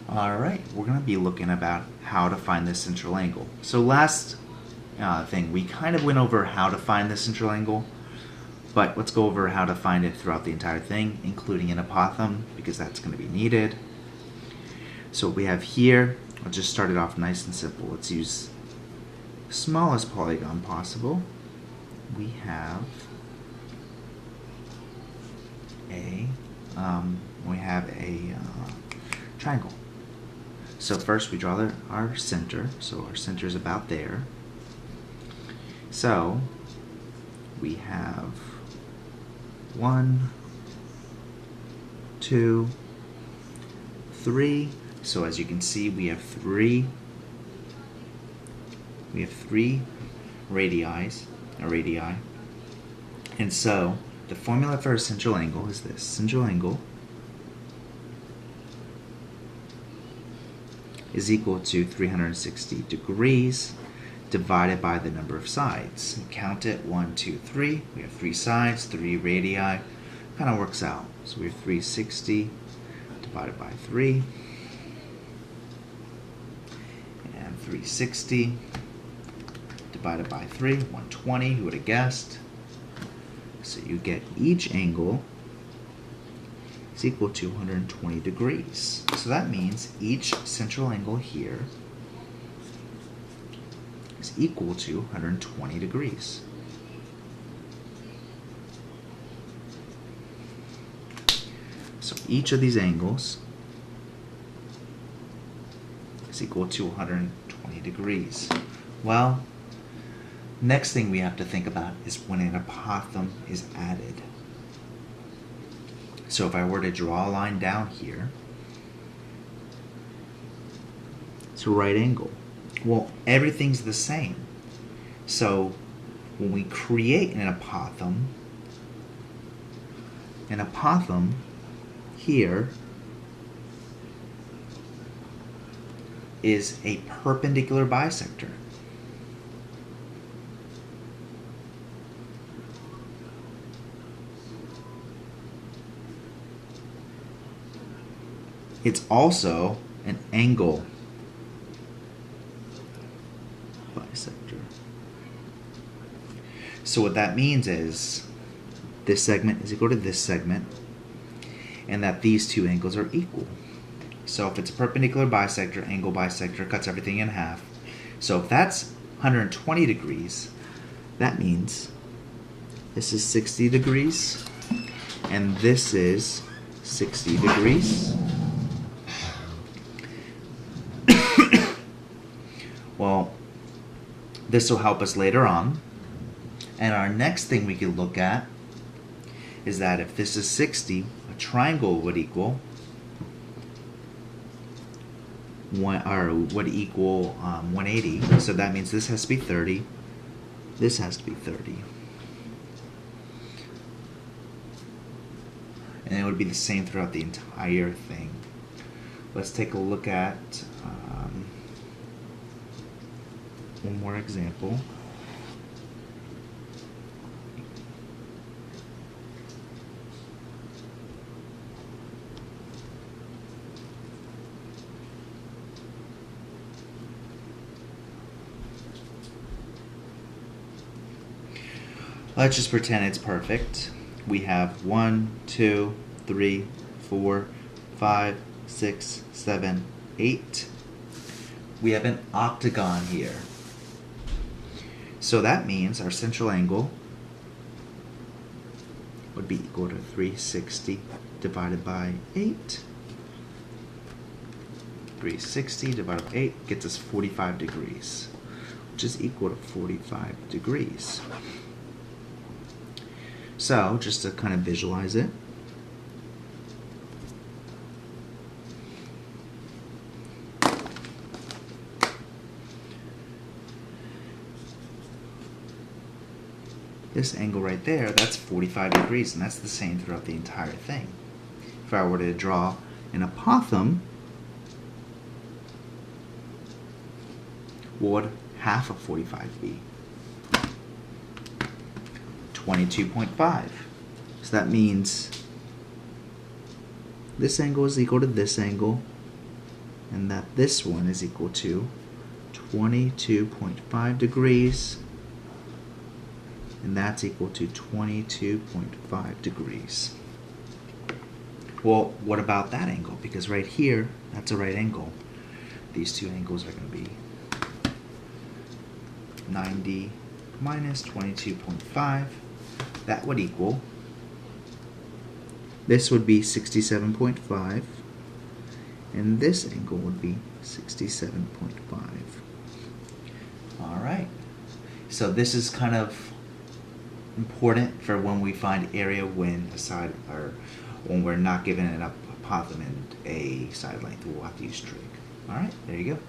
Alright, we're going to be looking about how to find the central angle. So last thing, we kind of went over how to find the central angle, but let's go over how to find it throughout the entire thing, including an apothem, because that's going to be needed. So what we have here, I'll just start it off nice and simple. Let's use the smallest polygon possible. We have a triangle. So first we draw our center. So our center is about there. So we have 1, 2, 3. So as you can see, we have three radii. And so the formula for a central angle is this. Central angle is equal to 360 degrees divided by the number of sides. Count it, 1, 2, 3. We have 3 sides, 3 radii. Kind of works out. So we have 360 divided by 3. And 360 divided by 3, 120. Who would have guessed? So you get each angle is equal to 120 degrees. So that means each central angle here is equal to 120 degrees. So each of these angles is equal to 120 degrees. Well, next thing we have to think about is when an apothem is added. So if I were to draw a line down here, it's a right angle. Well, everything's the same. So when we create an apothem here is a perpendicular bisector. It's also an angle bisector. So what that means is this segment is equal to this segment, and that these two angles are equal. So if it's a perpendicular bisector, angle bisector cuts everything in half. So if that's 120 degrees, that means this is 60 degrees, and this is 60 degrees. Well, this will help us later on. And our next thing we can look at is that if this is 60, a triangle would equal 180. So that means this has to be 30. This has to be 30. And it would be the same throughout the entire thing. Let's take a look at one more example. Let's just pretend it's perfect. We have 1, 2, 3, 4, 5, 6, 7, 8. We have an octagon here. So that means our central angle would be equal to 360 divided by 8. 360 divided by 8 gets us 45 degrees, which is equal to 45 degrees. So, just to kind of visualize it, this angle right there, that's 45 degrees, and that's the same throughout the entire thing. If I were to draw an apothem, what would half of 45 be? 22.5. So that means this angle is equal to this angle and that this one is equal to 22.5 degrees, and that's equal to 22.5 degrees. Well, what about that angle? Because right here, that's a right angle. These two angles are going to be 90 minus 22.5. That would equal, this would be 67.5, and this angle would be 67.5. All right. So this is kind of important for when we find area when a side, or when we're not given an hypothesis and a side length. We'll have to use trig. All right, there you go.